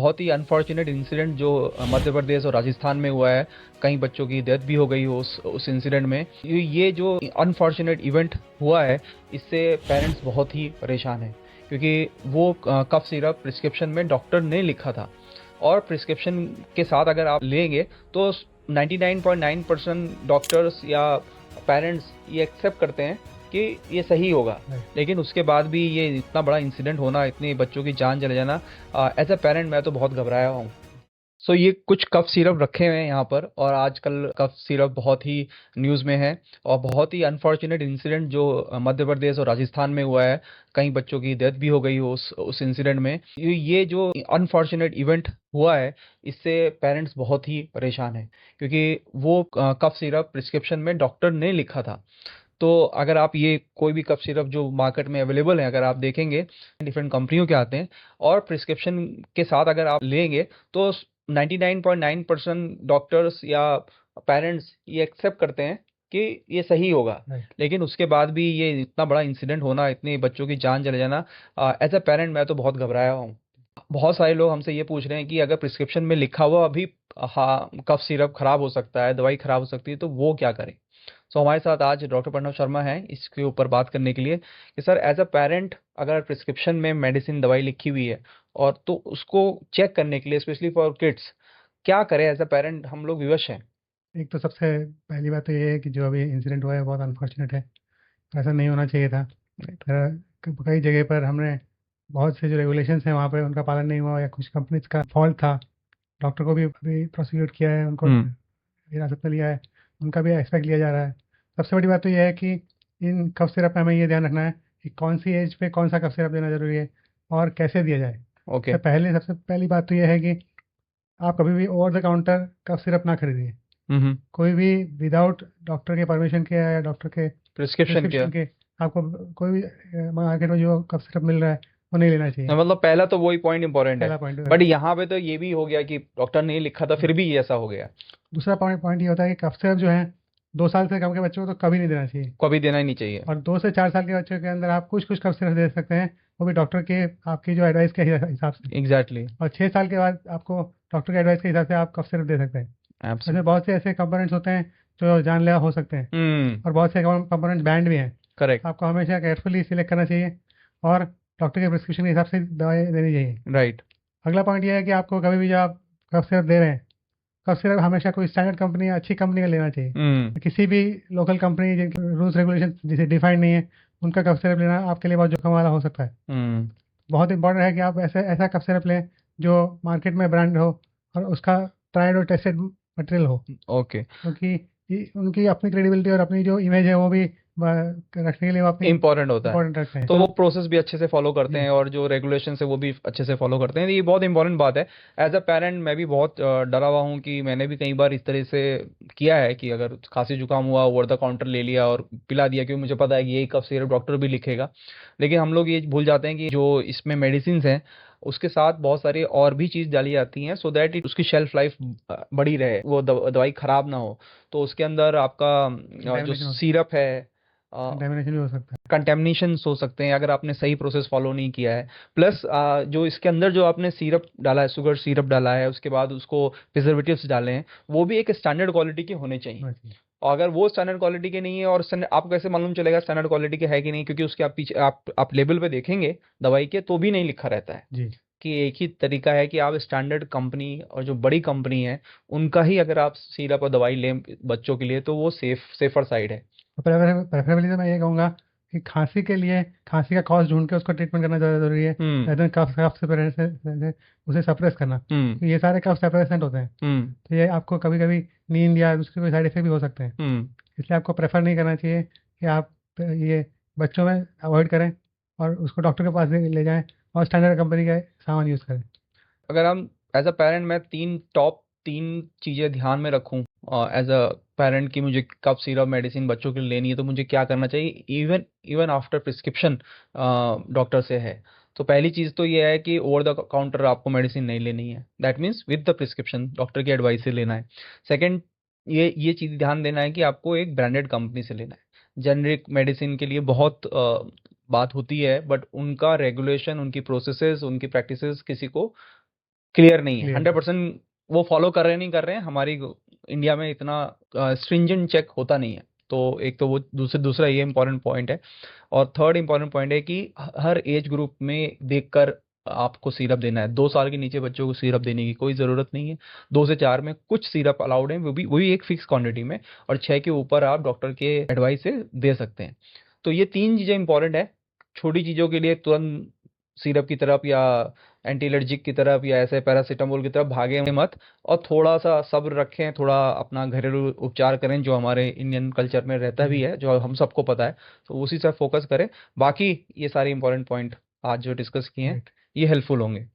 बहुत ही unfortunate incident जो मध्य प्रदेश और राजस्थान में हुआ है। कई बच्चों की डेथ भी हो गई हो उस इंसिडेंट में। ये जो अनफॉर्चुनेट इवेंट हुआ है, इससे पेरेंट्स बहुत ही परेशान हैं, क्योंकि वो कफ सिरप प्रिस्क्रिप्शन में डॉक्टर ने लिखा था, और प्रिस्क्रिप्शन के साथ अगर आप लेंगे तो 99.9% डॉक्टर्स या पेरेंट्स ये एक्सेप्ट करते हैं कि ये सही होगा। लेकिन उसके बाद भी ये इतना बड़ा इंसिडेंट होना, इतने बच्चों की जान चले जाना, एज अ पेरेंट मैं तो बहुत घबराया हूँ। सो ये कुछ कफ सिरप रखे हुए हैं यहाँ पर, और आजकल कफ सिरप बहुत ही न्यूज़ में है। और बहुत ही अनफॉर्चुनेट इंसिडेंट जो मध्य प्रदेश और राजस्थान में हुआ है। कई बच्चों की डेथ भी हो गई हो उस इंसिडेंट में। ये जो अनफॉर्चुनेट इवेंट हुआ है, इससे पेरेंट्स बहुत ही परेशान हैं, क्योंकि वो कफ सिरप प्रिस्क्रिप्शन में डॉक्टर ने लिखा था। तो अगर आप ये कोई भी कफ सिरप जो मार्केट में अवेलेबल है, अगर आप देखेंगे डिफरेंट कंपनियों के आते हैं, और प्रिस्क्रिप्शन के साथ अगर आप लेंगे तो 99.9% डॉक्टर्स या पेरेंट्स ये एक्सेप्ट करते हैं कि ये सही होगा। लेकिन उसके बाद भी ये इतना बड़ा इंसिडेंट होना, इतने बच्चों की जान चले जाना, एज अ पेरेंट मैं तो बहुत घबराया हूँ। बहुत सारे लोग हमसे ये पूछ रहे हैं कि अगर प्रिस्क्रिप्शन में लिखा हुआ अभी, हाँ, कफ सिरप खराब हो सकता है, दवाई खराब हो सकती है, तो वो क्या करें। सो हमारे साथ आज डॉक्टर प्रणव शर्मा हैं इसके ऊपर बात करने के लिए कि सर, एज अ पेरेंट अगर प्रिस्क्रिप्शन में मेडिसिन दवाई लिखी हुई है, और तो उसको चेक करने के लिए स्पेशली फॉर किड्स क्या करें, एज अ पेरेंट हम लोग विवश हैं। एक तो सबसे पहली बात तो ये है कि जो अभी इंसिडेंट हुआ है बहुत अनफॉर्चुनेट है। ऐसा नहीं होना चाहिए था। कई जगह पर हमने बहुत से जो रेगुलेशंस हैं वहाँ पे उनका पालन नहीं हुआ या कुछ कंपनीज का फॉल्ट था। डॉक्टर को भी अभी प्रोसिक्यूट किया है, उनको हिरासत में लिया है, उनका भी एक्सपेक्ट लिया जा रहा है। सबसे बड़ी बात तो यह है कि इन कफ सिरप में हमें ये ध्यान रखना है कि कौन सी एज पे कौन सा कफ सिरप देना जरूरी है और कैसे दिया जाए। ओके। सबसे पहली बात तो यह है कि आप कभी भी over the counter cough syrup ना खरीदिए। हम्म। कोई भी विदाउट डॉक्टर के परमिशन के या डॉक्टर के प्रिस्क्रिप्शन क्या। प्रिस्क्रिप्शन के आपको कोई भी मार्केट में जो कफ सिरप मिल रहा है वो नहीं लेना चाहिए। मतलब पहला तो वही पॉइंट इंपॉर्टेंट है। पहला पॉइंट। बट यहाँ पे तो ये भी हो गया कि डॉक्टर ने लिखा था, फिर भी ये ऐसा हो गया। दूसरा पॉइंट पॉइंट ये होता है कि कफ सिरप जो है 2 साल से कम के बच्चों को तो कभी नहीं देना चाहिए। कभी देना ही नहीं चाहिए। और 2 से 4 साल के बच्चों के अंदर आप कुछ कुछ कफ सिरप दे सकते हैं, वो भी डॉक्टर के आपकी जो एडवाइस के हिसाब से। एग्जैक्टली। और 6 साल के बाद आपको डॉक्टर के एडवाइस के हिसाब से आप कफ सिरप दे सकते हैं। इसमें एब्सोल्युटली। बहुत से ऐसे कंपोनेंट्स होते हैं जो जानलेवा हो सकते हैं, हम्म। और बहुत से कंपोनेंट्स बैंड भी हैं। करेक्ट। आपको हमेशा केयरफुली सिलेक्ट करना चाहिए और डॉक्टर के प्रिस्क्रिप्शन के हिसाब से दवाई देनी चाहिए। राइट। अगला पॉइंट ये है कि आपको कभी भी जब आप कफ सिरप दे रहे हैं, कफ सिरप हमेशा कोई स्टैंडर्ड कंपनी या अच्छी कंपनी का लेना हम्म। चाहिए। किसी भी लोकल कंपनी जिनके रूल्स रेगुलेशन जिसे डिफाइंड नहीं है, उनका कफ सिरप लेना आपके लिए बहुत जोखिम वाला हो सकता है। हम्म। बहुत इंपॉर्टेंट है कि आप ऐसा ऐसा कफ सिरप लें जो मार्केट में ब्रांड हो और उसका ट्राइड और टेस्टेड मटेरियल हो, ओके। क्योंकि उनकी अपनी क्रेडिबिलिटी और अपनी जो इमेज है वो भी रखने के लिए वो अपनी इम्पोर्टेंट होता है। इंपॉर्टेंट रखते हैं। तो वो प्रोसेस भी अच्छे से फॉलो करते जी। हैं, और जो रेगुलेशन है वो भी अच्छे से फॉलो करते हैं। ये बहुत इंपॉर्टेंट बात है। एज अ पेरेंट मैं भी बहुत डरा हुआ हूँ, कि मैंने भी कई बार इस तरह से किया है कि अगर खांसी जुकाम हुआ, ओवर द काउंटर ले लिया और पिला दिया, क्योंकि मुझे पता है कि यही कफ सिरप डॉक्टर भी लिखेगा। लेकिन हम लोग ये भूल जाते हैं कि जो इसमें मेडिसिन हैं, उसके साथ बहुत सारी और भी चीज़ डाली जाती हैं, सो दैट उसकी शेल्फ लाइफ बड़ी रहे, वो दवाई खराब ना हो। तो उसके अंदर आपका जो कंटेमिनेशन हो सिरप है, कंटेमिनेशन भी हो सकता है। कंटेमिनेशन हो सकते हैं अगर आपने सही प्रोसेस फॉलो नहीं किया है। प्लस जो इसके अंदर जो आपने सिरप डाला है, शुगर सिरप डाला है, उसके बाद उसको प्रिजर्वेटिव्स डाले हैं, वो भी एक स्टैंडर्ड क्वालिटी के होने चाहिए। होना चाहिए। और अगर वो स्टैंडर्ड क्वालिटी के नहीं है, और आपको कैसे मालूम चलेगा स्टैंडर्ड क्वालिटी के है कि नहीं, क्योंकि उसके आप पीछे आप लेबल पे देखेंगे दवाई के, तो भी नहीं लिखा रहता है। जी। कि एक ही तरीका है कि आप स्टैंडर्ड कंपनी और जो बड़ी कंपनी है, उनका ही अगर आप सिरप और दवाई लें बच्चों के लिए, तो वो सेफर साइड है। तो प्रेफरेबली तो मैं ये कहूँगा कि खांसी के लिए खांसी का कॉज ढूंढ के उसको ट्रीटमेंट करना ज़्यादा ज़रूरी है, हम्म। rather than कफ कफ से उसे सप्रेस करना, हम्म। तो ये सारे कफ सेपरेसेंट होते हैं। हम्म। तो ये आपको कभी कभी नींद या दूसरे कोई साइड इफेक्ट भी हो सकते हैं। हम्म। इसलिए आपको प्रेफर नहीं करना चाहिए कि आप ये बच्चों में अवॉइड करें और उसको डॉक्टर के पास ले जाएं और स्टैंडर्ड कंपनी का सामान यूज़ करें। अगर हम एज अ पेरेंट, मैं टॉप तीन चीज़ें ध्यान में रखूं एज अ पेरेंट, कि मुझे कब सिरप मेडिसिन बच्चों के लिए लेनी है, तो मुझे क्या करना चाहिए, even even after prescription doctor से है। तो पहली चीज़ तो ये है कि ओवर द काउंटर आपको मेडिसिन नहीं लेनी है, that means with the prescription doctor की एडवाइस से लेना है। सेकेंड, ये चीज़ ध्यान देना है कि आपको एक ब्रांडेड कंपनी से लेना है। जेनरिक मेडिसिन के लिए बहुत बात होती है, बट उनका रेगुलेशन, उनकी प्रोसेसेस, उनकी प्रैक्टिसेस किसी को क्लियर नहीं है, क्लियर 100% वो फॉलो कर रहे हैं नहीं कर रहे हैं, हमारी इंडिया में इतना स्ट्रिंजेंट चेक होता नहीं है। तो एक तो वो दूसरा ये इंपॉर्टेंट पॉइंट है। और थर्ड इंपॉर्टेंट पॉइंट है कि हर एज ग्रुप में देखकर आपको सिरप देना है। 2 साल के नीचे बच्चों को सिरप देने की कोई ज़रूरत नहीं है। 2 से 4 में कुछ सिरप अलाउड है, वो भी एक फिक्स क्वांटिटी में, और 6 के ऊपर आप डॉक्टर के एडवाइस से दे सकते हैं। तो ये 3 चीज़ें इंपॉर्टेंट है। छोटी चीज़ों के लिए तुरंत सिरप की तरफ या एंटी एलर्जिक की तरफ या ऐसे पैरासीटामोल की तरफ भागे मत, और थोड़ा सा सब्र रखें, थोड़ा अपना घरेलू उपचार करें जो हमारे इंडियन कल्चर में रहता भी है, जो हम सबको पता है, तो उसी से फोकस करें। बाकी ये सारे इंपॉर्टेंट पॉइंट आज जो डिस्कस किए हैं राइट। ये हेल्पफुल होंगे।